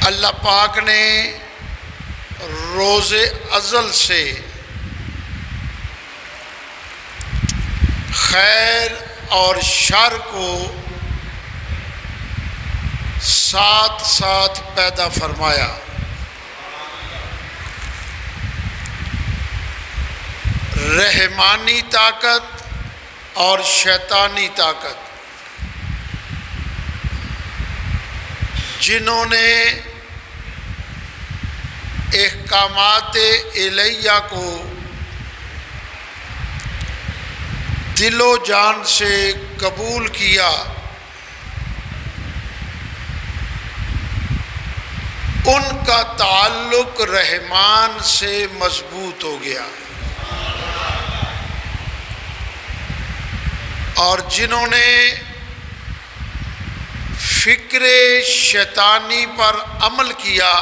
اللہ پاک نے روز ازل سے خیر اور شر کو ساتھ ساتھ پیدا فرمایا۔ رحمانی طاقت اور شیطانی طاقت، جنہوں نے احکامات الہیہ کو دل و جان سے قبول کیا، ان کا تعلق رحمان سے مضبوط ہو گیا، اور جنہوں نے فکر شیطانی پر عمل کیا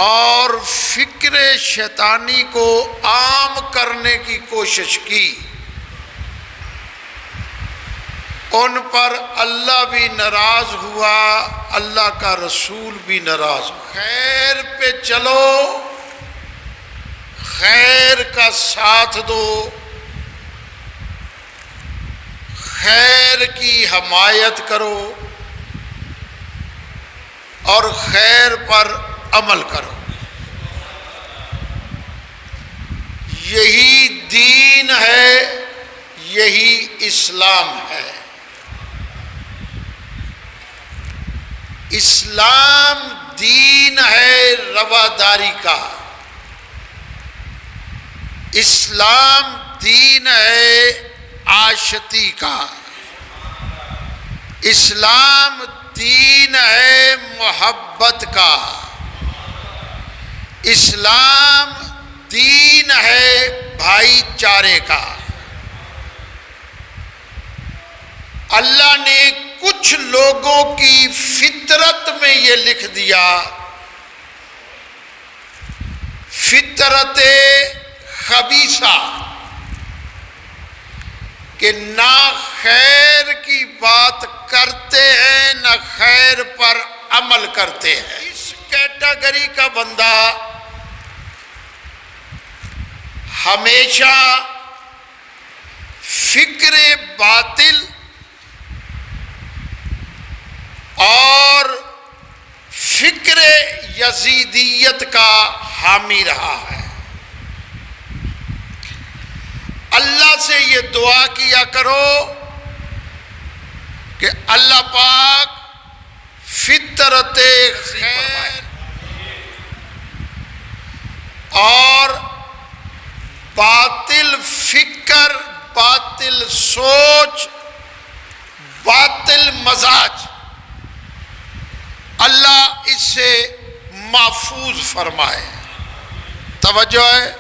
اور فکر شیطانی کو عام کرنے کی کوشش کی، ان پر اللہ بھی ناراض ہوا، اللہ کا رسول بھی ناراض ہوا۔ خیر پہ چلو، خیر کا ساتھ دو، خیر کی حمایت کرو اور خیر پر عمل کرو۔ یہی دین ہے، یہی اسلام ہے۔ اسلام دین ہے رواداری کا، اسلام دین ہے عاشتی کا، اسلام دین ہے محبت کا، اسلام دین ہے بھائی چارے کا۔ اللہ نے کچھ لوگوں کی فطرت میں یہ لکھ دیا، فطرت خبیثہ، کہ نہ خیر کی بات کرتے ہیں نہ خیر پر عمل کرتے ہیں۔ اس کیٹیگری کا بندہ ہمیشہ فکر باطل اور فکر یزیدیت کا حامی رہا ہے۔ اللہ سے یہ دعا کیا کرو کہ اللہ پاک فطرت خیر اور باطل فکر، باطل سوچ، باطل مزاج، اللہ اس سے محفوظ فرمائے۔ توجہ ہے،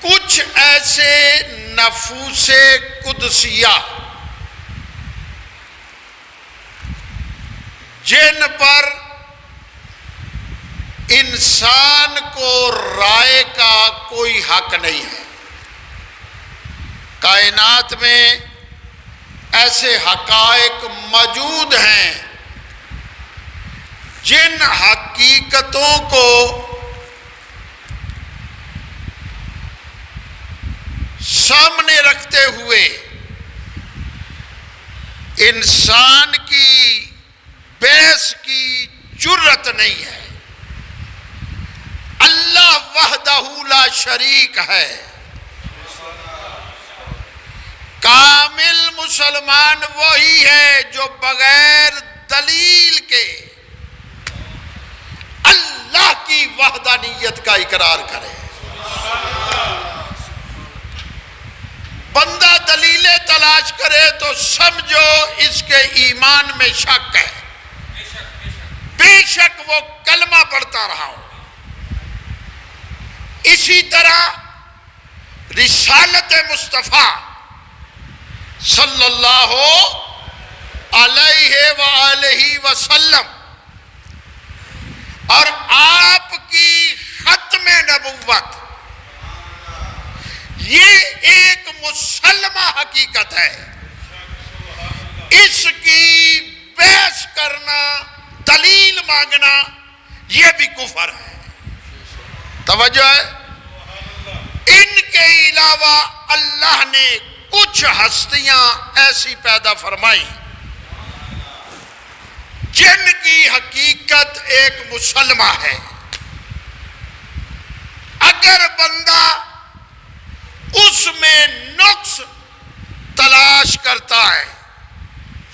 کچھ ایسے نفوس قدسیہ جن پر انسان کو رائے کا کوئی حق نہیں ہے۔ کائنات میں ایسے حقائق موجود ہیں جن حقیقتوں کو سامنے رکھتے ہوئے انسان کی بحث کی جرت نہیں ہے۔ اللہ وحدہ لا شریک ہے۔ کامل مسلمان وہی ہے جو بغیر دلیل کے اللہ کی وحدانیت کا اقرار کرے۔ بندہ دلیلیں تلاش کرے تو سمجھو اس کے ایمان میں شک ہے، بے شک وہ کلمہ پڑھتا رہا ہو۔ اسی طرح رسالت مصطفیٰ صلی اللہ علیہ وآلہ وسلم اور آپ کی ختم نبوت، یہ ایک مسلمہ حقیقت ہے۔ اس کی نا، یہ بھی کفر ہے۔ توجہ ہے؟ ان کے علاوہ اللہ نے کچھ ہستیاں ایسی پیدا فرمائی جن کی حقیقت ایک مسلمہ ہے۔ اگر بندہ اس میں نقص تلاش کرتا ہے،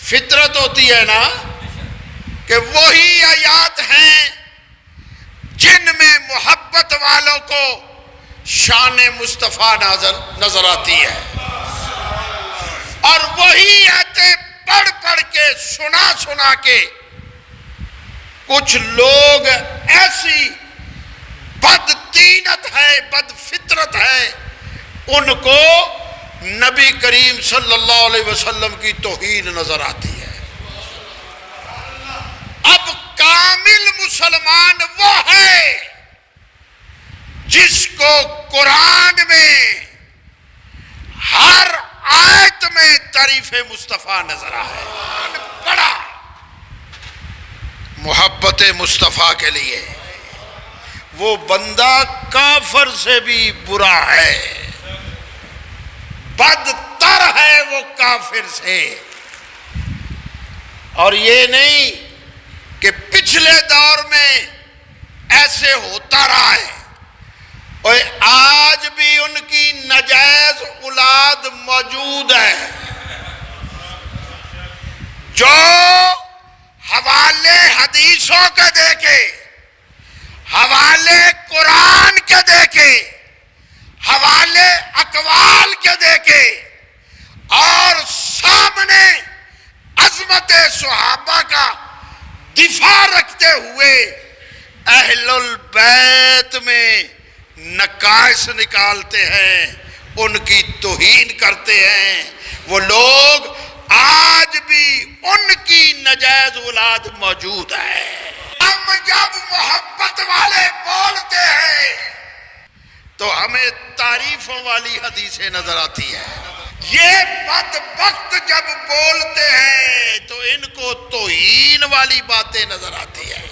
فطرت ہوتی ہے نا کہ وہی آیات ہیں جن میں محبت والوں کو شان مصطفیٰ نظر آتی ہے، اور وہی آیتیں پڑھ پڑھ کے سنا کے کچھ لوگ ایسی بددینت ہے، بد فطرت ہے، ان کو نبی کریم صلی اللہ علیہ وسلم کی توہین نظر آتی ہے۔ اب کامل مسلمان وہ ہے جس کو قرآن میں ہر آیت میں تعریف مصطفیٰ نظر آئے، پڑھا محبت مصطفیٰ کے لیے، وہ بندہ کافر سے بھی برا ہے، بدتر ہے وہ کافر سے۔ اور یہ نہیں کہ پچھلے دور میں ایسے ہوتا رہا ہے، اور آج بھی ان کی ناجائز اولاد موجود ہے جو حوالے حدیثوں کے دے کے، حوالے قرآن کے دے کے، حوالے اقوال کے دے کے، اور سامنے عظمت صحابہ کا دفاع رکھتے ہوئے اہل البیت میں نقائص نکالتے ہیں، ان کی توہین کرتے ہیں۔ وہ لوگ آج بھی ان کی ناجائز اولاد موجود ہے۔ ہم جب محبت والے بولتے ہیں تو ہمیں تعریفوں والی حدیثیں نظر آتی ہیں، یہ بدبخت جب بولتے ہیں تو ان کو توہین والی باتیں نظر آتی ہیں۔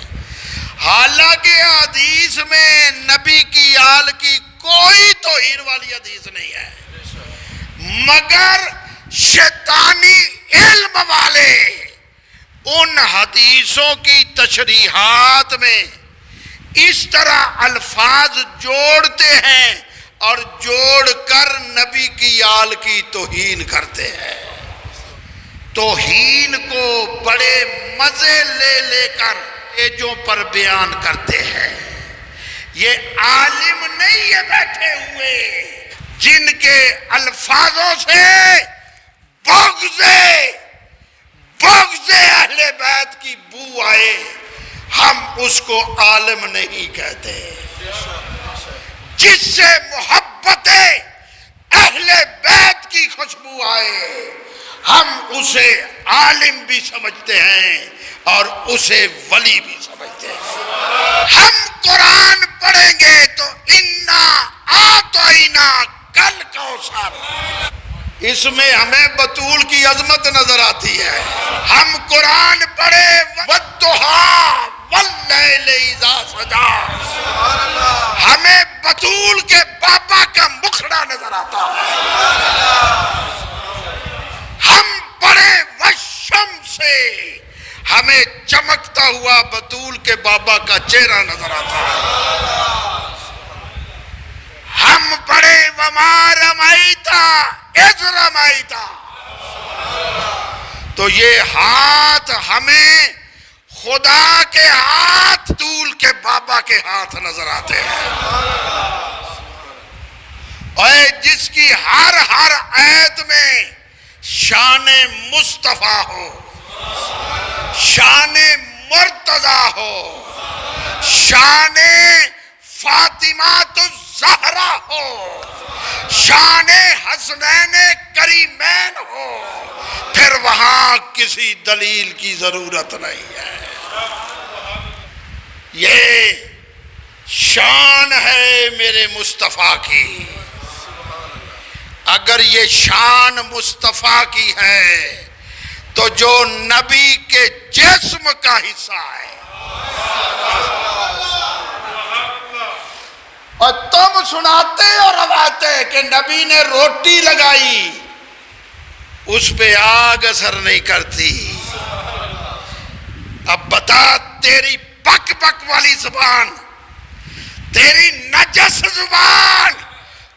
حالانکہ حدیث میں نبی کی آل کی کوئی توہین والی حدیث نہیں ہے، مگر شیطانی علم والے ان حدیثوں کی تشریحات میں اس طرح الفاظ جوڑتے ہیں اور جوڑ کر نبی کی آل کی توہین کرتے ہیں۔ توہین کو بڑے مزے لے لے کر ایجوں پر بیان کرتے ہیں۔ یہ عالم نہیں ہے بیٹھے ہوئے جن کے الفاظوں سے بغض اہل بیت کی بو آئے، ہم اس کو عالم نہیں کہتے۔ جس سے محبت اہل بیت کی خوشبو آئے، ہم اسے عالم بھی سمجھتے ہیں اور اسے ولی بھی سمجھتے ہیں۔ ہم قرآن پڑھیں گے تو اِنَّا أَعْطَيْنَا الْكَوْثَرَ، اس میں ہمیں بطول کی عظمت نظر آتی ہے۔ ہم قرآن پڑھے وَالضُّحَىٰ وَاللَّيْلِ إِذَا سَجَىٰ، ہمیں بطول کے بابا کا مکھڑا نظر آتا ہے۔ ہم پڑھے وَالشَّمْسِ، ہمیں چمکتا ہوا بطول کے بابا کا چہرہ نظر آتا ہے۔ ہم پڑھے وَمَا رَمَيْتَ إِذْ رَمَيْتَ، تو یہ ہاتھ ہمیں خدا کے ہاتھ طول کے بابا کے ہاتھ نظر آتے ہیں، اور جس کی ہر آیت میں شان مصطفیٰ ہو، شان مرتضیٰ ہو، شان فاطمہ الزہرا ہو، شان حسنین کریمین ہو، پھر وہاں کسی دلیل کی ضرورت نہیں ہے۔ یہ شان ہے میرے مصطفیٰ کی۔ اگر یہ شان مصطفیٰ کی ہے تو جو نبی کے جسم کا حصہ ہے اور تم سناتے اور رواتے کہ نبی نے روٹی لگائی اس پہ آگ اثر نہیں کرتی. اب بتا تیری بک بک والی زبان، تیری نجس زبان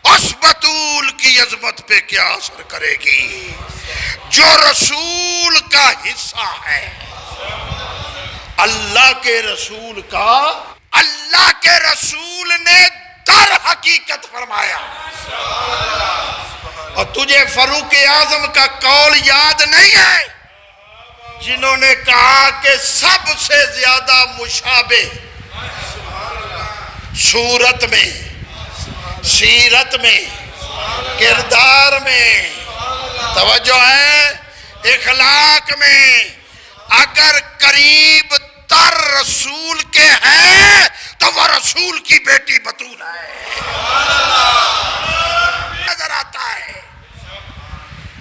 اس بطول کی عظمت پہ کیا اثر کرے گی جو رسول کا حصہ ہے. اللہ کے رسول کا، اللہ کے رسول نے در حقیقت فرمایا. اور تجھے فاروق اعظم کا قول یاد نہیں ہے جنہوں نے کہا کہ سب سے زیادہ مشابہ صورت میں، سیرت میں، کردار میں، توجہ ہے، اخلاق میں اگر قریب تر رسول کے ہیں تو وہ رسول کی بیٹی بطول ہے. نظر آتا ہے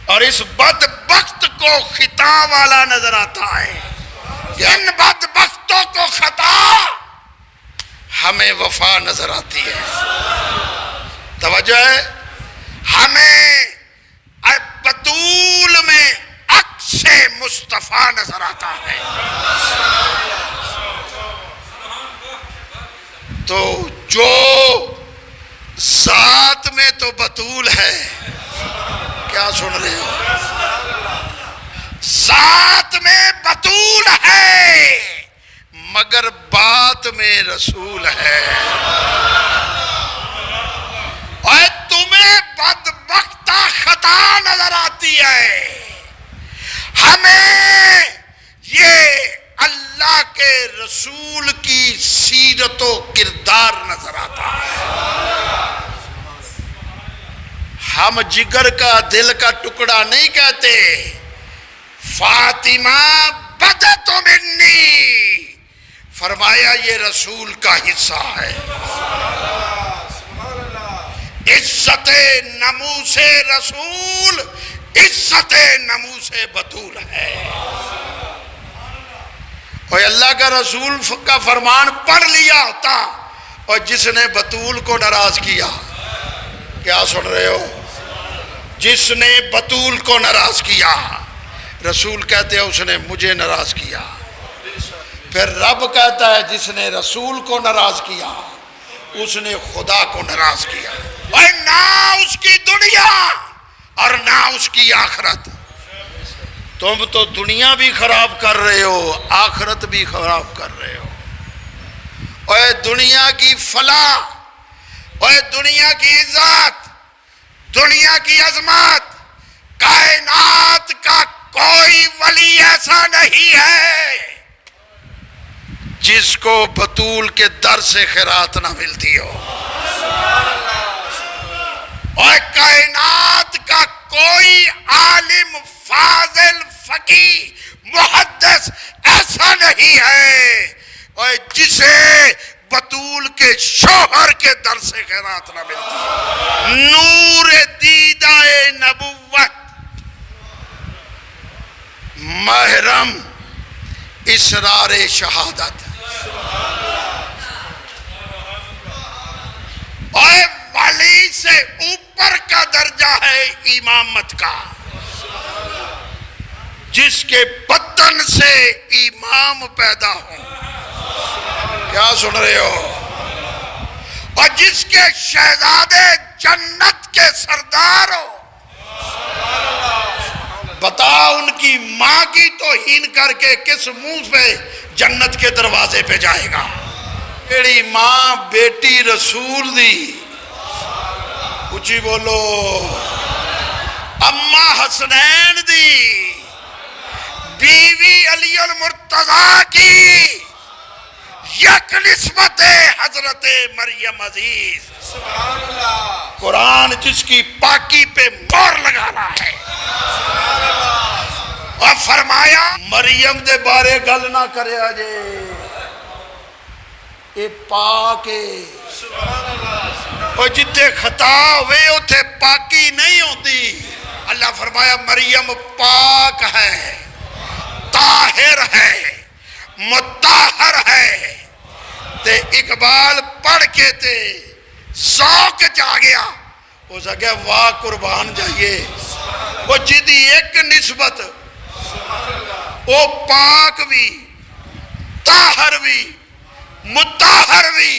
اور اس بدبخت کو خطا والا نظر آتا ہے. ان بدبختوں کو خطا، ہمیں وفا نظر آتی ہے. توجہ ہے، ہمیں بطول میں عکس مصطفیٰ نظر آتا ہے. تو جو ذات میں تو بطول ہے، کیا سن رہے ہو؟ ذات میں بطول ہے مگر بات میں رسول ہے. اور تمہیں بدبختہ خطا نظر آتی ہے، ہمیں یہ اللہ کے رسول کی سیرت و کردار نظر آتا ہے. ہم جگر کا، دل کا ٹکڑا نہیں کہتے. فاطمہ بدت منی، فرمایا یہ رسول کا حصہ ہے. عزت نموس رسول عزت نموس بطول ہے. اور اللہ کا رسول کا فرمان پڑھ لیا ہوتا اور جس نے بطول کو ناراض کیا، کیا سن رہے ہو؟ جس نے بطول کو ناراض کیا، رسول کہتے ہیں اس نے مجھے ناراض کیا. پھر رب کہتا ہے جس نے رسول کو ناراض کیا اس نے خدا کو ناراض کیا. اور نہ اس کی دنیا اور نہ اس کی آخرت. تم تو دنیا بھی خراب کر رہے ہو، آخرت بھی خراب کر رہے ہو. اور دنیا کی فلاح، اور دنیا کی عزت، دنیا کی عظمت، کائنات کا کوئی ولی ایسا نہیں ہے جس کو بطول کے در سے خیرات نہ ملتی ہو. اور کائنات کا کوئی عالم، فاضل، فقی، محدث ایسا نہیں ہے اور جسے بطول کے شوہر کے در سے خیرات نہ ملتی. نور دیدہ نبوت، محرم اسرار شہادت، اور ولی سے اوپر کا درجہ ہے امامت کا، جس کے بدن سے امام پیدا ہوں. کیا سن رہے ہو؟ اور جس کے شہزادے جنت کے سردار ہو. بتا ان کی ماں کی توہین کر کے کس منہ پہ جنت کے دروازے پہ جائے گا؟ تیری ماں بیٹی رسول دی، اچھی بولو، اماں حسنین دی، بیوی علی المرتضیٰ کی، یک نسبت حضرت مریم عزیز. قرآن جس کی پاکی پہ مور لگا رہا ہے. اور فرمایا مریم دے بارے گل نہ کرے آجے، اے پاک ہے. اور جتے خطا ہوئے اتھے پاکی نہیں ہوتی. اللہ فرمایا مریم پاک ہے، طاہر ہے، مطہر ہے۔ تے اقبال پڑھ کے تے ذوق جا گیا، ہو سکیا واہ قربان جائیے، وہ جدی ایک نسبت وہ پاک بھی طاہر بھی مطہر بھی،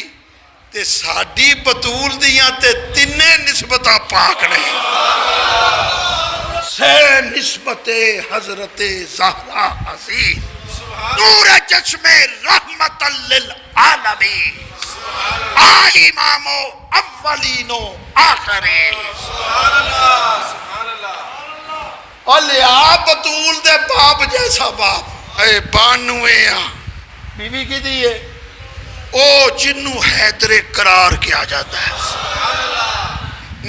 تے ساڈی بطول دیاں تے تینے نسبتاں پاک نے، سے نسبت حضرت زہرا عزیز نور چشم رحمت للعالمین امام اولین و آخرین۔ اور لیا بطول دے باپ جیسا باپ، اے بانوے بی بی کی دیئے او جنو حیدر قرار کیا جاتا ہے۔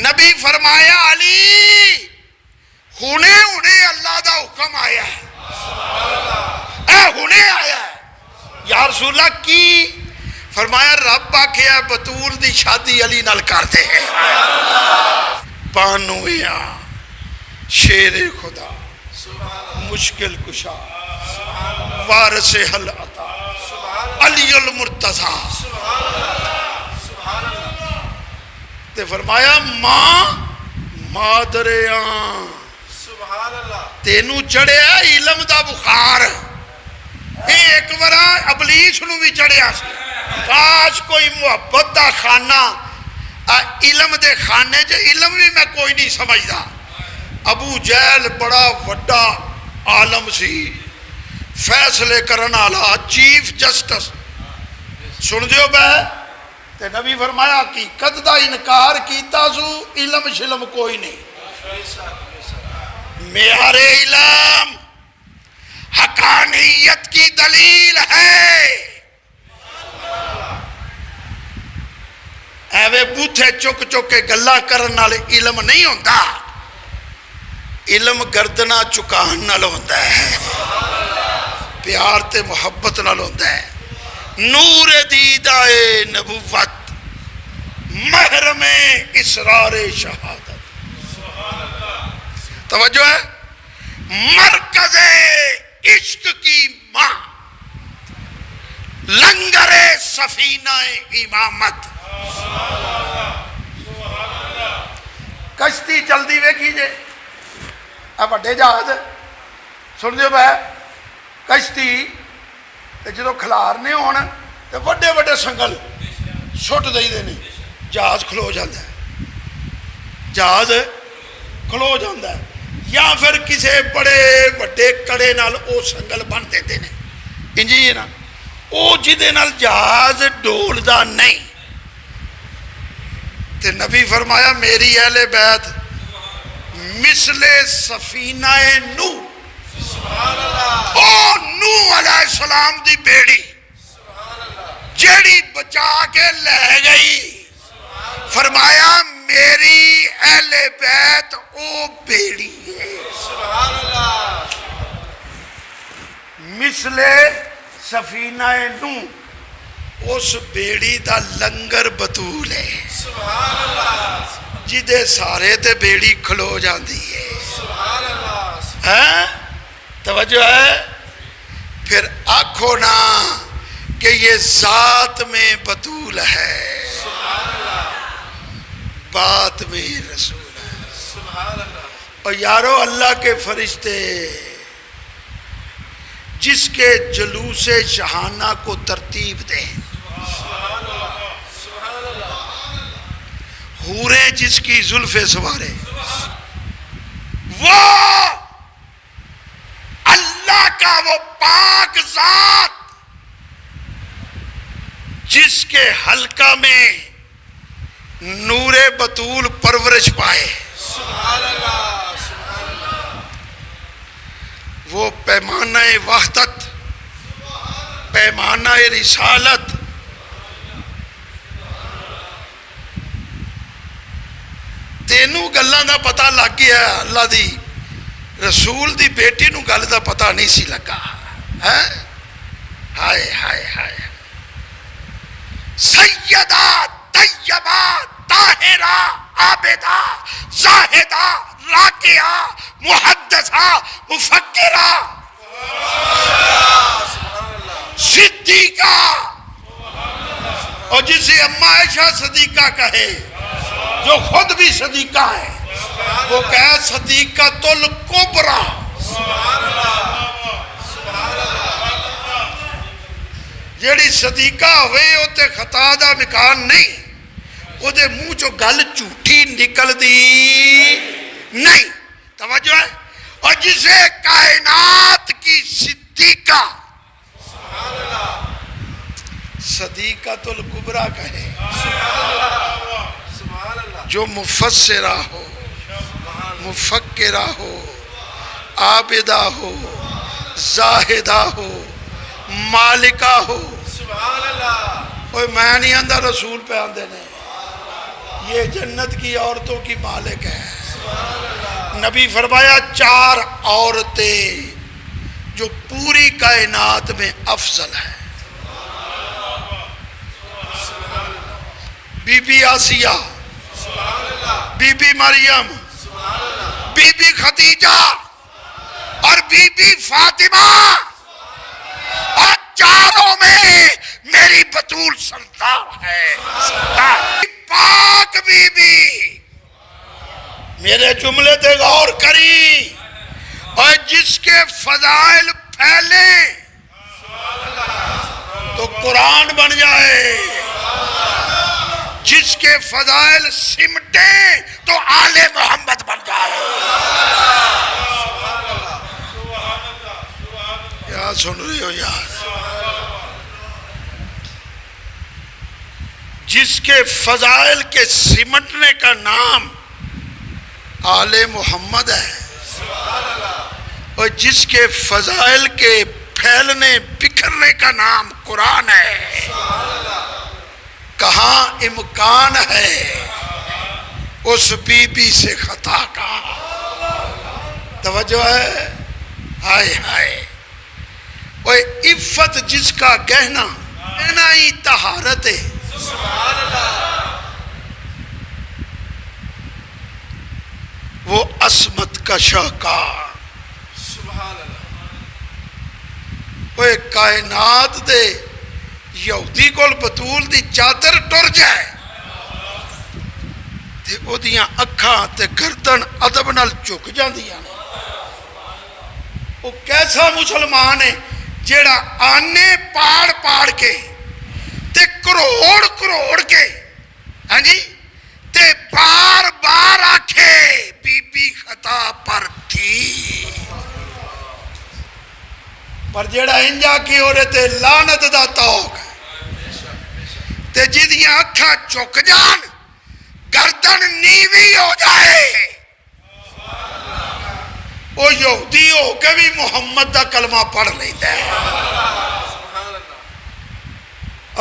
نبی فرمایا علی ہونے اللہ دا حکم آیا ہے، اے ہونے آیا ہے یا رسول اللہ کی؟ فرمایا رب آکھیا بطول دی شادی علی نال کرتے ہیں۔ بانویاں شیر خدا مشکل کشا وارث حل عطا علی المرتضی، تے فرمایا ماں مادریاں تینوں چڑھیا علم دا بخار، ایک ورا ابلیس نو بھی چڑھیا سی، کاش کوئی محبت دا خانہ علم دے خانے جو علم بھی میں کوئی نہیں سمجھدا۔ ابو جہل بڑا وڈا عالم سی، فیصلے کرنا والا چیف جسٹس، سن دیو بے تے نبی فرمایا حقیقت دا انکار کیتا سو، علم شلم کوئی نہیں، معیار علم حقانیت کی دلیل ہے۔ ایوے بوتھے چک چک کے گلا کرن نال علم نہیں ہوتا، علم گردنا چکان نال ہوتا ہے، پیار تے محبت نال ہوتا ہے۔ نور دیدہ نبوت محرم اسرار شہادت، توجہ ہے، مرکز عشق کی ماں، لنگر سفینہ امامت۔ کشتی چلدی وے کیجئے اب بڑے جہاز سن دیو بے، کشتی جدو کھلارنے ہونا تو بڑے بڑے سنگل سٹ دئی دینے، جہاز کھلو جاندہ ہے، جہاز کھلو جاندہ ہے، یا پھر کسے بڑے بڑے کڑے نال او سنگل بن دیتے ہیں انجی نا، او جدے نال جہاز ڈول دا نہیں۔ تے نبی فرمایا میری اہل بیت مثل سفینہ نو، او نو علیہ السلام دی بیڑی جیڑی بچا کے لے گئی، فرمایا میری اہل بیت او بیڑی ہے، مثل سفینہ نو، اس بیڑی دا لنگر بطول ہے جدے سارے تے بیڑی کھلو جاندی ہے۔ توجہ ہے، پھر آنکھو نا کہ یہ ذات میں بطول ہے، بات میں رسول ہے۔ اور یارو اللہ کے فرشتے جس کے جلوس شہانہ کو ترتیب دیں، حوریں جس کی زلف سوارے، وہ اللہ کا وہ پاک ذات جس کے حلقہ میں نور بطول پرورش پائے، وہ پیمانہ وحدت، پیمانہ رسالت، تینوں گلاں دا پتہ لگ گیا، اللہ دی رسول دی بیٹی نو گل دا پتہ نہیں سی لگا، ہائے ہائے ہائے، سیدہ طیبہ طاہرہ عابدہ زاہدہ راکعہ محدثہ مفکرہ، اور جسے اما عائشہ صدیقہ کہے، جو خود بھی صدیقہ ہے، وہ کہے صدیقۃ الکبریٰ۔ جیڑی صدیقہ ہوئے ہوتے خطا دا مکان نہیں، وہ دے منہ جو گل جھوٹی نکل دی نہیں، توجہ ہے۔ اور جسے کائنات کی صدیقہ صدیقۃ الکبریٰ کہے، جو مفسرہ ہو، مفکرہ ہو، عابدہ ہو، زاہدہ ہو، مالکہ ہو۔ کوئی میں نہیں آندہ، رسول پہ آندے نہیں، یہ جنت کی عورتوں کی مالک ہے۔ نبی فرمایا 4 عورتیں جو پوری کائنات میں افضل ہیں، Bibi Asiya, Bibi Maryam, Bibi Khadija اور بی بی فاطمہ، اور چاروں میں میری بطول سردار ہے، پاک بی بی۔ میرے جملے تے غور کری، اور جس کے فضائل پھیلیں تو قرآن بن جائے، جس کے فضائل سمٹیں تو آل محمد بن جائے۔ کیا سن رہے ہو یار؟ جس کے فضائل کے سمٹنے کا نام آل محمد ہے، اور جس کے فضائل کے پھیلنے بکھرنے کا نام قرآن ہے، کہاں امکان ہے اس بی بی سے خطا کا؟ توجہ ہے؟ ہائے ہائے۔ وہ عفت جس کا گہنا ہی طہارت ہے، وہ عصمت کا شاہکار۔ وہ کائنات دے یہودی کول بطول دی چادر ٹر جائے تے او دیاں اکھاں تے گردن ادب نال جھک جاندیاں نے۔ وہ کیسا مسلمان ہے جیڑا آنے پاڑ پاڑ کے تے کروڑ کروڑ کے، ہاں جی، تے بار بار آکھے بی بی خطا پر تھی، پر جیڑا انجا کی ہو رہے تے لعنت دا توق تے جدیاں اکھا چک جان، گردن نیوی ہو جائے، وہ یہودی ہو کے بھی محمد دا کلمہ پڑھ لیتا ہے۔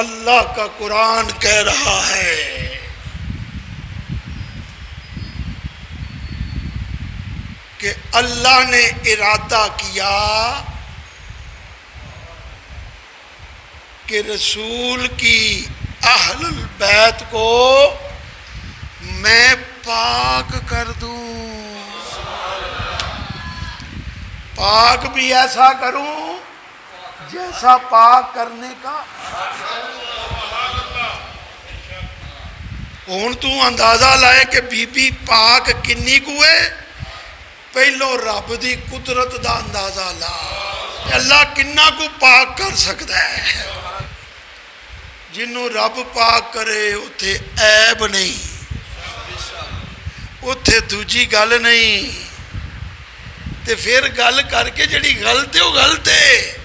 اللہ کا قرآن کہہ رہا ہے کہ اللہ نے ارادہ کیا کہ رسول کی اہل البیت کو میں پاک کر دوں، پاک بھی ایسا کروں جیسا پاک کرنے کا۔ ہون تو اندازہ لائے کہ بی بی پاک کنی کوئے، پہلو رب دی قدرت دا اندازہ لا، اللہ کنہ کو پاک کر سکتا ہے۔ جنہوں رب پاک کرے اتھے عیب نہیں، اتھے دوجی گل نہیں، تے پھر گل کر کے جڑی غلط ہے وہ غلط ہے،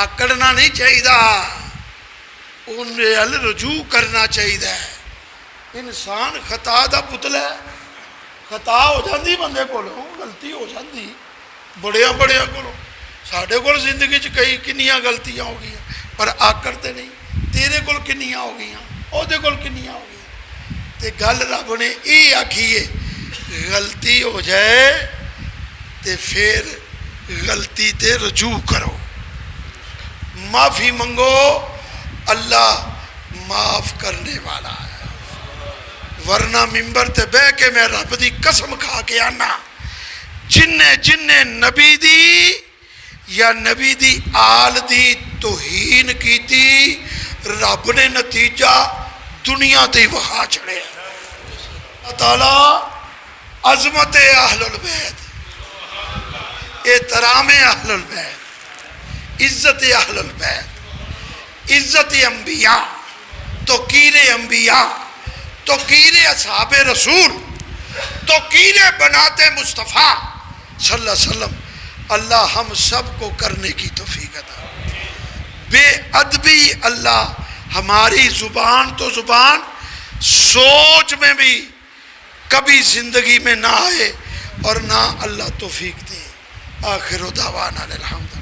آکڑنا نہیں چاہیے، ان ال رجوع کرنا چاہیے۔ انسان خطا دا پتلا ہے، خطا ہو جاندی بندے کولوں، غلطی ہو جاندی بڑیاں بڑیاں کولوں۔ ساڈے کول زندگی چ کئی کنیاں غلطیاں ہو گئی، پر آکڑتے نہیں۔ تیرے کول کنیاں ہو گئی، او دے کول کنیاں ہو گئی، تے گل رب نے یہ آکھی ہے غلطی ہو جائے تے پھر غلطی تے رجوع کرو، معافی منگو، اللہ معاف کرنے والا ہے۔ ورنہ ممبر تے بہ کے میں رب دی قسم کھا کے آنا، جن نبی دی یا نبی دی آل دی توہین کیتی رب نے نتیجہ دنیا تے وہا چڑھے اللہ تعالیٰ عظمت اہل البیت احترام اہل البیت عزت اہل البیت عزت انبیاء توقیر انبیاء توقیر اصحاب رسول توقیر بنات مصطفیٰ صلی اللہ علیہ وسلم اللہ ہم سب کو کرنے کی توفیق عطا بے ادبی اللہ ہماری زبان تو زبان سوچ میں بھی کبھی زندگی میں نہ آئے اور نہ اللہ توفیق دے آخر دعوانا الحمد